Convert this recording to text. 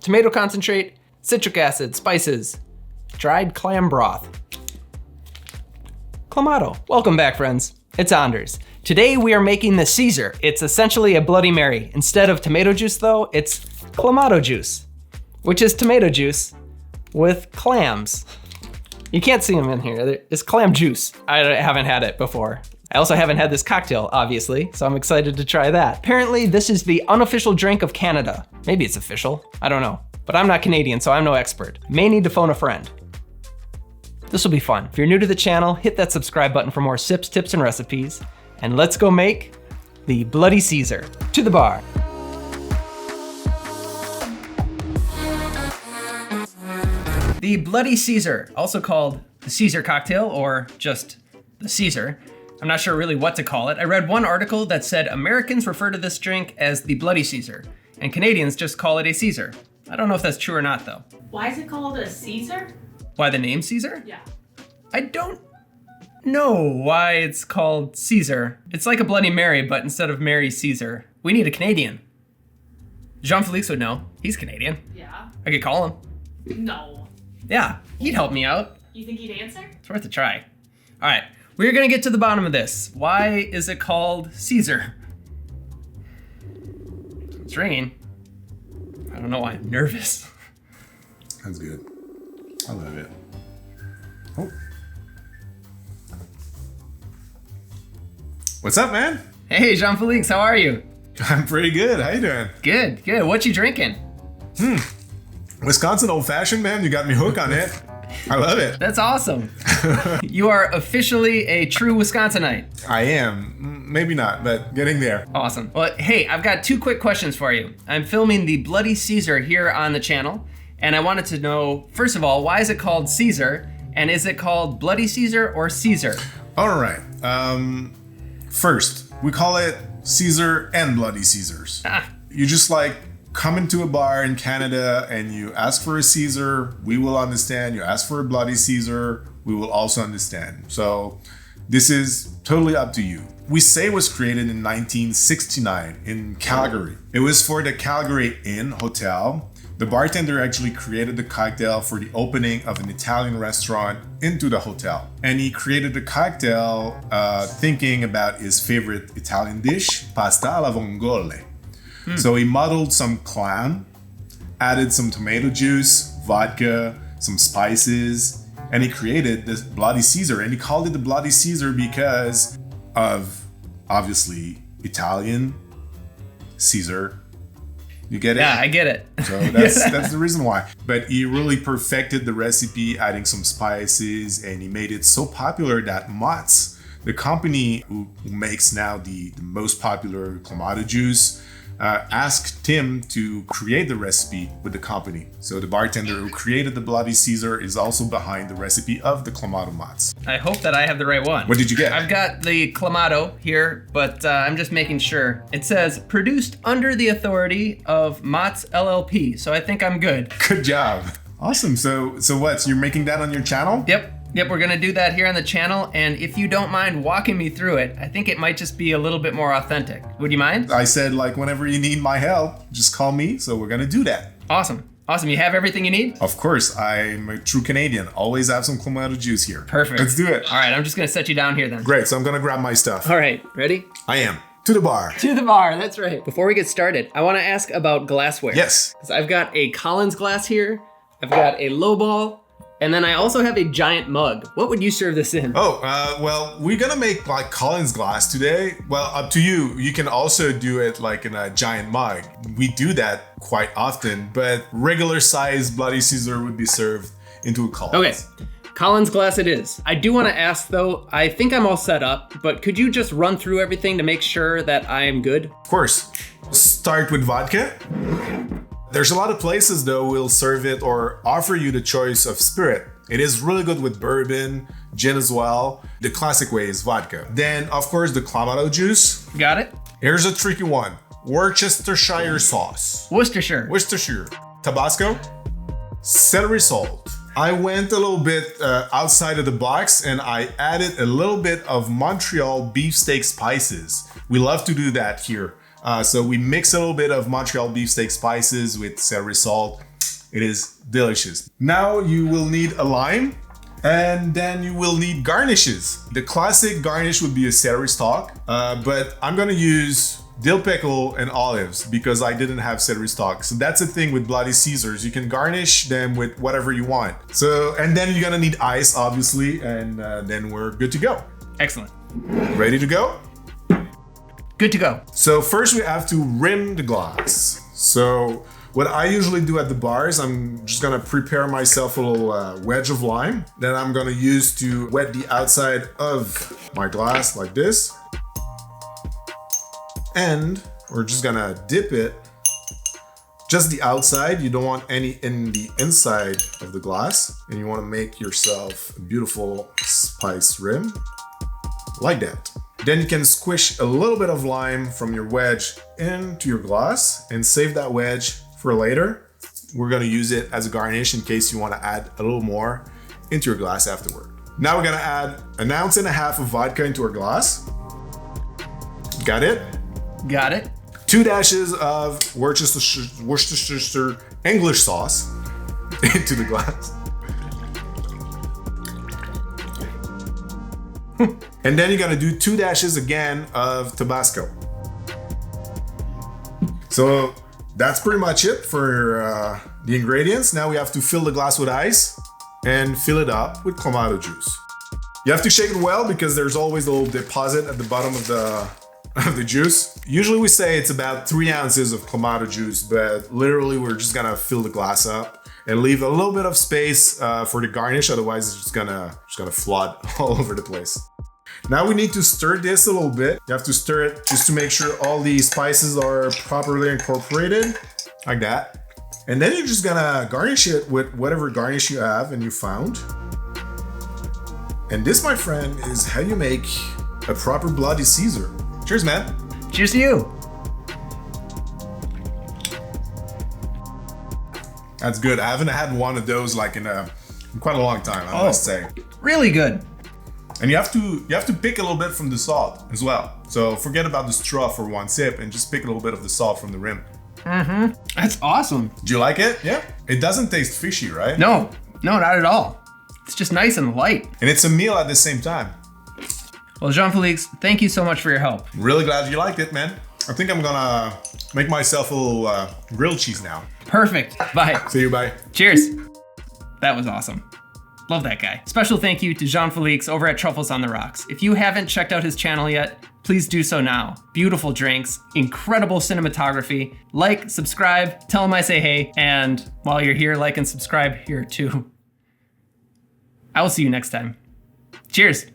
tomato concentrate, citric acid, spices, dried clam broth. Clamato. Welcome back, friends. It's Anders. Today we are making the Caesar. It's essentially a Bloody Mary. Instead of tomato juice though, it's Clamato juice, which is tomato juice with clams. You can't see them in here. It's clam juice. I haven't had it before. I also haven't had this cocktail, obviously, so I'm excited to try that. Apparently, this is the unofficial drink of Canada. Maybe it's official, I don't know. But I'm not Canadian, so I'm no expert. May need to phone a friend. This will be fun. If you're new to the channel, hit that subscribe button for more sips, tips, and recipes. And let's go make the Bloody Caesar. To the bar. The Bloody Caesar, also called the Caesar cocktail or just the Caesar. I'm not sure really what to call it. I read one article that said Americans refer to this drink as the Bloody Caesar, and Canadians just call it a Caesar. I don't know if that's true or not though. Why is it called a Caesar? Why the name Caesar? Yeah. I don't know why it's called Caesar. It's like a Bloody Mary, but instead of Mary, Caesar. We need a Canadian. Jean-Félix would know. He's Canadian. Yeah. I could call him. No. Yeah, he'd help me out. You think he'd answer? It's worth a try. All right, we're gonna get to the bottom of this. Why is it called Caesar? It's ringing. I don't know why I'm nervous. That's good. I love it. Oh. What's up, man? Hey, Jean-Félix, how are you? I'm pretty good. How you doing? Good, good. What you drinking? Wisconsin old fashioned, man. You got me hooked on it. I love it. That's awesome. You are officially a true Wisconsinite. I am. Maybe not, but getting there. Awesome. Well, hey, I've got two quick questions for you. I'm filming the Bloody Caesar here on the channel, and I wanted to know, first of all, why is it called Caesar? And is it called Bloody Caesar or Caesar? All right. First, we call it Caesar and Bloody Caesars. You just like come into a bar in Canada and you ask for a Caesar, we will understand. You ask for a Bloody Caesar, we will also understand. So this is totally up to you. We say it was created in 1969 in Calgary. It was for the Calgary Inn Hotel. The bartender actually created the cocktail for the opening of an Italian restaurant into the hotel. And he created the cocktail thinking about his favorite Italian dish, pasta alla vongole. So he muddled some clam, added some tomato juice, vodka, some spices, and he created this Bloody Caesar. And he called it the Bloody Caesar because of, obviously, Italian Caesar. You get it? Yeah, I get it. So that's the reason why. But he really perfected the recipe, adding some spices, and he made it so popular that Mott's, the company who makes now the most popular Clamato juice, asked Tim to create the recipe with the company. So the bartender who created the Bloody Caesar is also behind the recipe of the Clamato Mott's. I hope that I have the right one. What did you get? I've got the Clamato here, but I'm just making sure. It says produced under the authority of Mott's LLP, so I think I'm good. Good job. Awesome. So what? So you're making that on your channel? Yep, we're gonna do that here on the channel, and if you don't mind walking me through it, I think it might just be a little bit more authentic. Would you mind? I said, like, whenever you need my help, just call me, so we're gonna do that. Awesome. You have everything you need? Of course, I'm a true Canadian. Always have some Clamato juice here. Perfect. Let's do it. All right, I'm just gonna set you down here then. Great, so I'm gonna grab my stuff. All right, ready? I am. To the bar. To the bar, that's right. Before we get started, I wanna ask about glassware. Yes. Because I've got a Collins glass here, I've got a lowball, and then I also have a giant mug. What would you serve this in? Well, we're gonna make like Collins glass today. Well, up to you. You can also do it like in a giant mug. We do that quite often, but regular size Bloody Caesar would be served into a Collins. Okay, Collins glass it is. I do want to ask though, I think I'm all set up, but could you just run through everything to make sure that I am good? Of course. Start with vodka. There's a lot of places though will serve it or offer you the choice of spirit. It is really good with bourbon, gin as well. The classic way is vodka. Then of course the Clamato juice. Got it? Here's a tricky one. Worcestershire sauce. Worcestershire. Tabasco. Celery salt. I went a little bit outside of the box and I added a little bit of Montreal beefsteak spices. We love to do that here. So we mix a little bit of Montreal beefsteak spices with celery salt. It is delicious. Now you will need a lime, and then you will need garnishes. The classic garnish would be a celery stalk, but I'm gonna use dill pickle and olives because I didn't have celery stalk. So that's the thing with Bloody Caesars. You can garnish them with whatever you want. So, and then you're gonna need ice, obviously, and then we're good to go. Excellent. Ready to go? Good to go. So first we have to rim the glass. So what I usually do at the bars, I'm just gonna prepare myself a little wedge of lime that I'm gonna use to wet the outside of my glass like this. And we're just gonna dip it, just the outside. You don't want any in the inside of the glass. And you wanna make yourself a beautiful spice rim, like that. Then you can squish a little bit of lime from your wedge into your glass and save that wedge for later. We're gonna use it as a garnish in case you wanna add a little more into your glass afterward. Now we're gonna add 1.5 ounces of vodka into our glass. Got it? Got it. 2 dashes of Worcestershire English sauce into the glass. And then you're gonna do 2 dashes again of Tabasco. So that's pretty much it for the ingredients. Now we have to fill the glass with ice and fill it up with Clamato juice. You have to shake it well because there's always a little deposit at the bottom of the juice. Usually we say it's about 3 ounces of Clamato juice, but literally we're just gonna fill the glass up and leave a little bit of space for the garnish. Otherwise it's just gonna flood all over the place. Now we need to stir this a little bit. You have to stir it just to make sure all the spices are properly incorporated, like that. And then you're just gonna garnish it with whatever garnish you have and you found. And this, my friend, is how you make a proper Bloody Caesar. Cheers, man. Cheers to you. That's good. I haven't had one of those like in quite a long time, I must say. Really good. And you have to pick a little bit from the salt as well. So forget about the straw for one sip and just pick a little bit of the salt from the rim. Mm-hmm. That's awesome. Do you like it? Yeah. It doesn't taste fishy, right? No, not at all. It's just nice and light. And it's a meal at the same time. Well, Jean-Félix, thank you so much for your help. Really glad you liked it, man. I think I'm gonna make myself a little grilled cheese now. Perfect. Bye. See you, bye. Cheers. That was awesome. Love that guy. Special thank you to Jean-Félix over at Truffles on the Rocks. If you haven't checked out his channel yet, please do so now. Beautiful drinks, incredible cinematography. Like, subscribe, tell him I say hey, and while you're here, like and subscribe here too. I will see you next time. Cheers.